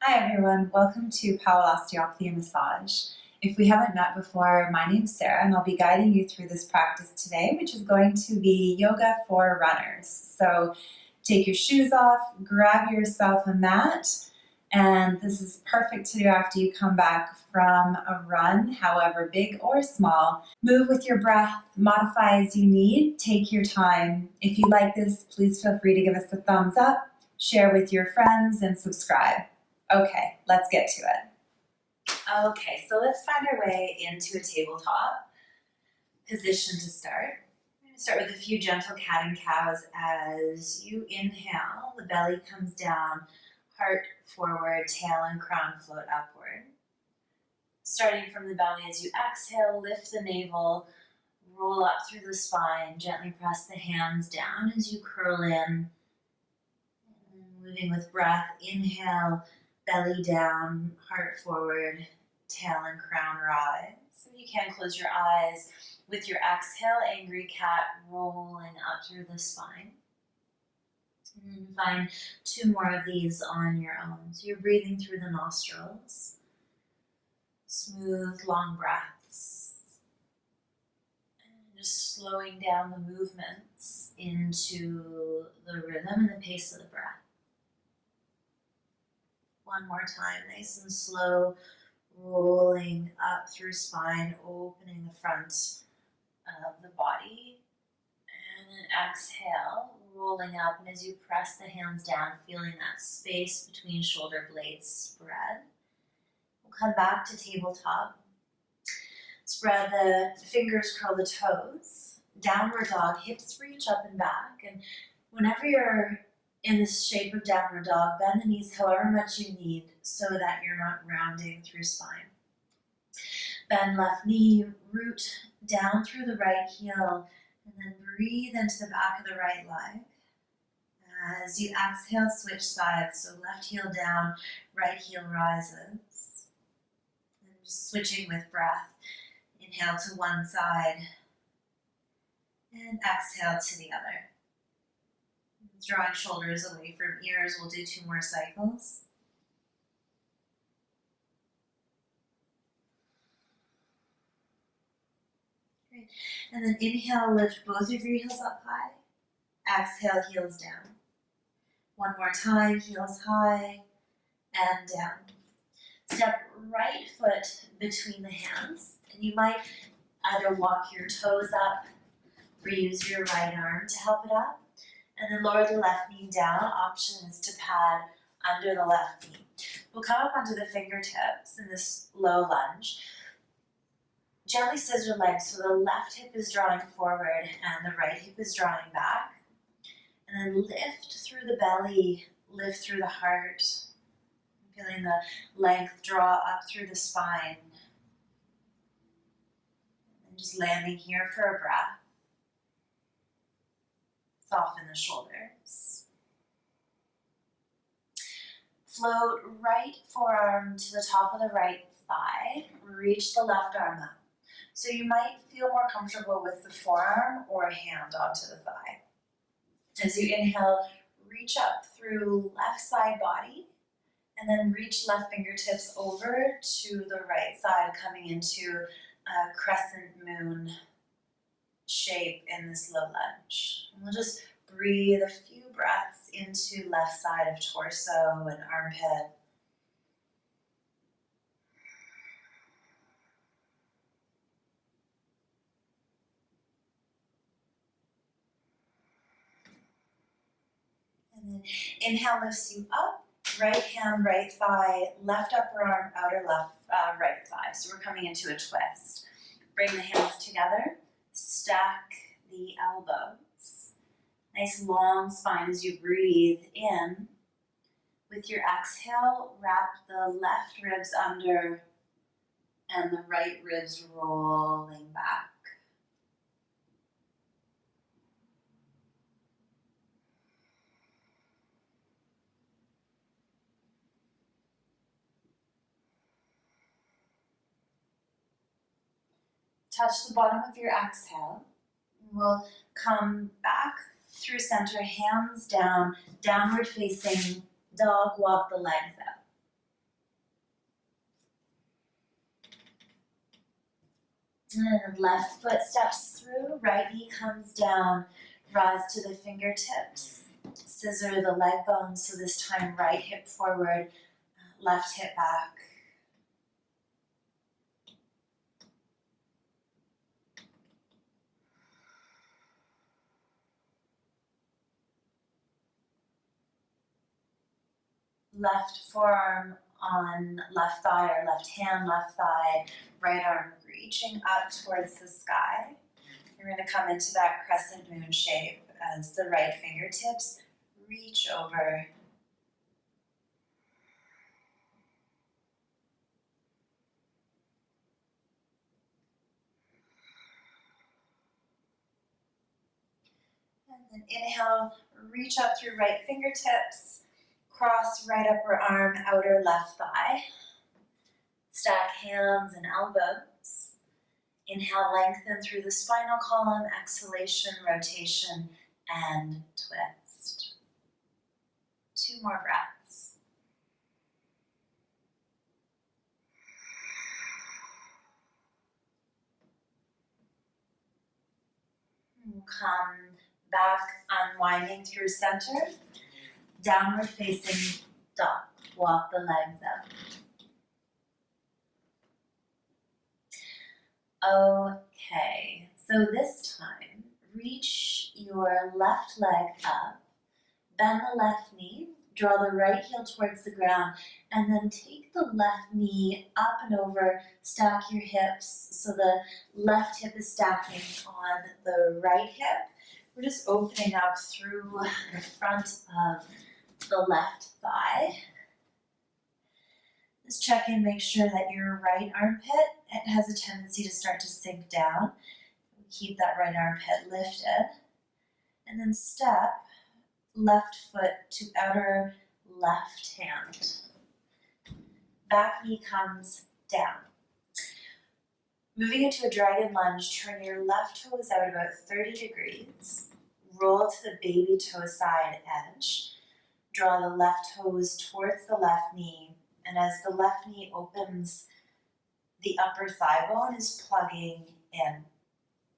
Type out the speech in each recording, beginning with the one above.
Hi everyone, welcome to Powell Osteopathy and Massage. If we haven't met before, my name's Sarah and I'll be guiding you through this practice today, which is going to be yoga for runners. So take your shoes off, grab yourself a mat, and this is perfect to do after you come back from a run, however big or small. Move with your breath, modify as you need, take your time. If you like this, please feel free to give us a thumbs up, share with your friends, and subscribe. Okay, let's get to it. Okay, so let's find our way into a tabletop position to start. I'm going to start with a few gentle cat and cows. As you inhale, the belly comes down, heart forward, tail and crown float upward. Starting from the belly, as you exhale, lift the navel, roll up through the spine, gently press the hands down as you curl in. Moving with breath, inhale, belly down, heart forward, tail and crown rise. So you can close your eyes. With your exhale, angry cat rolling up through the spine. And find two more of these on your own. So you're breathing through the nostrils. Smooth, long breaths. And just slowing down the movements into the rhythm and the pace of the breath. One more time, nice and slow, rolling up through spine, opening the front of the body. And then exhale, rolling up, and as you press the hands down, feeling that space between shoulder blades spread. We'll come back to tabletop. Spread the fingers, curl the toes. Downward dog, hips reach up and back. And whenever you're in this shape of downward dog, bend the knees however much you need so that you're not rounding through spine. Bend left knee, root down through the right heel, and then breathe into the back of the right leg. As you exhale, switch sides, so left heel down, right heel rises. And just switching with breath. Inhale to one side, and exhale to the other. Drawing shoulders away from ears, we'll do two more cycles. Great. And then inhale, lift both of your heels up high. Exhale, heels down. One more time, heels high and down. Step right foot between the hands, and you might either walk your toes up or use your right arm to help it up. And then lower the left knee down. Option is to pad under the left knee. We'll come up onto the fingertips in this low lunge. Gently scissor legs so the left hip is drawing forward and the right hip is drawing back. And then lift through the belly, lift through the heart. Feeling the length draw up through the spine. And just landing here for a breath. Soften the shoulders. Float right forearm to the top of the right thigh. Reach the left arm up. So you might feel more comfortable with the forearm or a hand onto the thigh. As you inhale, reach up through left side body, and then reach left fingertips over to the right side, coming into a crescent moon shape in this low lunge. And we'll just breathe a few breaths into left side of torso and armpit. And then inhale lifts you up, right hand, right thigh, left upper arm, outer left, right thigh. So we're coming into a twist. Bring the hands together. Stack the elbows. Nice long spine as you breathe in. With your exhale, wrap the left ribs under and the right ribs rolling back. Touch the bottom of your exhale. We'll come back through center, hands down, downward facing dog, walk the legs out. And left foot steps through, right knee comes down, rise to the fingertips, scissor the leg bones, so this time right hip forward, left hip back. Left forearm on left thigh or left hand, left thigh, right arm reaching up towards the sky. You're going to come into that crescent moon shape as the right fingertips reach over. And then inhale, reach up through right fingertips, cross right upper arm, outer left thigh. Stack hands and elbows. Inhale, lengthen through the spinal column, exhalation, rotation, and twist. 2 more breaths. Come back, unwinding through center, downward facing dog. Walk the legs out. Okay, so this time, reach your left leg up, bend the left knee, draw the right heel towards the ground, and then take the left knee up and over, stack your hips so the left hip is stacking on the right hip. We're just opening up through the front of the left thigh. Just check in, make sure that your right armpit, it has a tendency to start to sink down. Keep that right armpit lifted. And then step left foot to outer left hand. Back knee comes down. Moving into a dragon lunge, turn your left toes out about 30 degrees. Roll to the baby toe side edge. Draw the left toes towards the left knee. And as the left knee opens, the upper thigh bone is plugging in.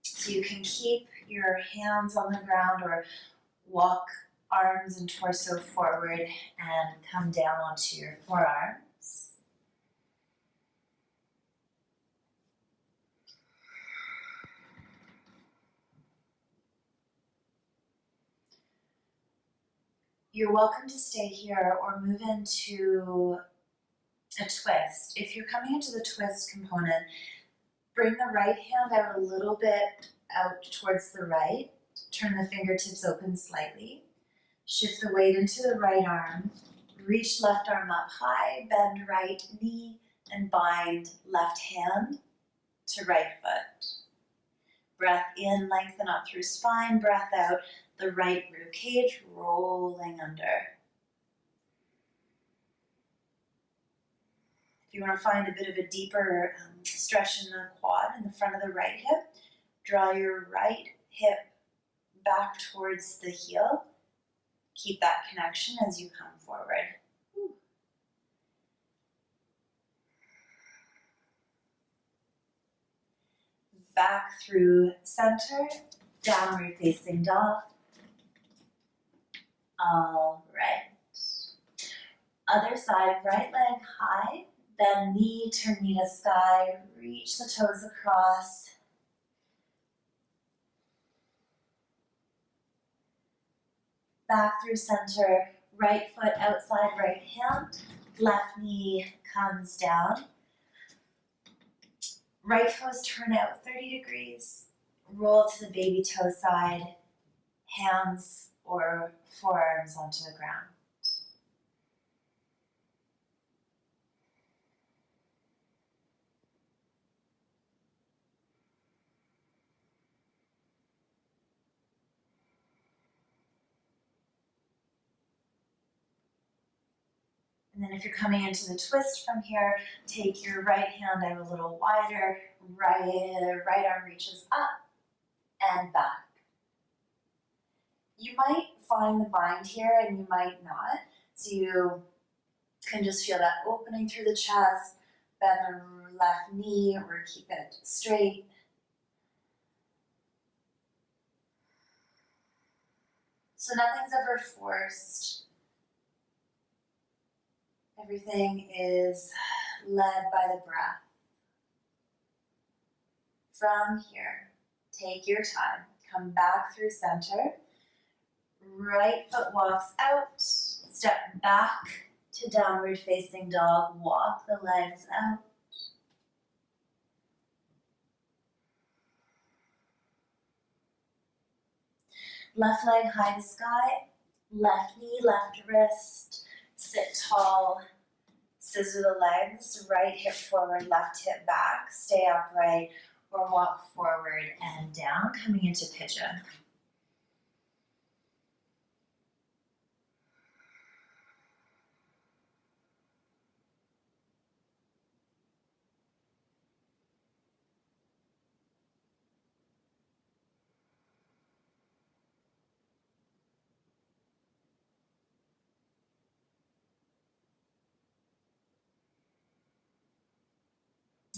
So you can keep your hands on the ground or walk arms and torso forward and come down onto your forearms. You're welcome to stay here or move into a twist. If you're coming into the twist component, bring the right hand out a little bit out towards the right. Turn the fingertips open slightly. Shift the weight into the right arm. Reach left arm up high, bend right knee, and bind left hand to right foot. Breath in, lengthen up through spine. Breath out, the right rib cage rolling under. If you want to find a bit of a deeper stretch in the quad in the front of the right hip, draw your right hip back towards the heel. Keep that connection as you come forward. Back through center, downward facing dog. All right. Other side, right leg high. Bend knee, turn knee to sky, reach the toes across. Back through center, right foot outside right hand, left knee comes down. Right toes turn out 30 degrees, roll to the baby toe side, hands or forearms onto the ground. And then if you're coming into the twist from here, take your right hand out a little wider, right arm reaches up and back. You might find the bind here and you might not. So you can just feel that opening through the chest, bend the left knee or keep it straight. So nothing's ever forced. Everything is led by the breath. From here, take your time. Come back through center. Right foot walks out. Step back to downward facing dog. Walk the legs out. Left leg high to sky. Left knee, left wrist. Sit tall. Scissor the legs. Right hip forward, left hip back. Stay upright or walk forward and down, coming into pigeon.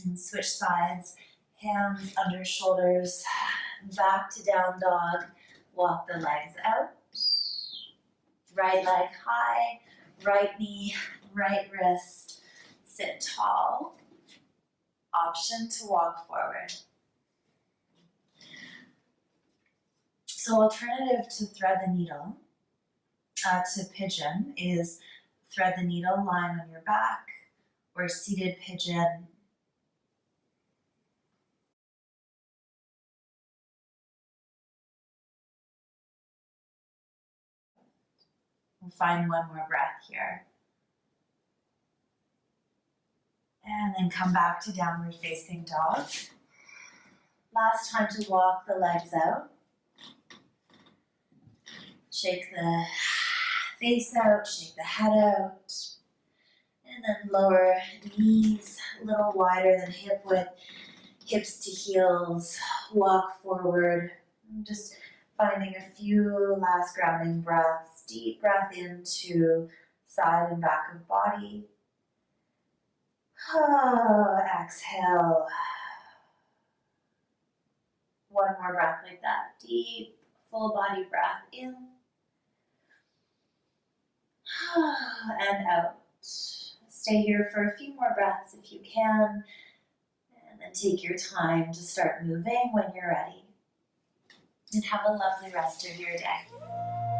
And switch sides, hands under shoulders, back to down dog, walk the legs out. Right leg high, right knee, right wrist, sit tall. Option to walk forward. So alternative to thread the needle, to pigeon, is thread the needle lying on your back, or seated pigeon. We'll find one more breath here. And then come back to downward facing dog. Last time to walk the legs out. Shake the face out, shake the head out. And then lower knees a little wider than hip width, hips to heels. Walk forward. Just finding a few last grounding breaths. Deep breath into side and back of body. Exhale. One more breath like that. Deep, full body breath in. And out. Stay here for a few more breaths if you can. And then take your time to start moving when you're ready. And have a lovely rest of your day.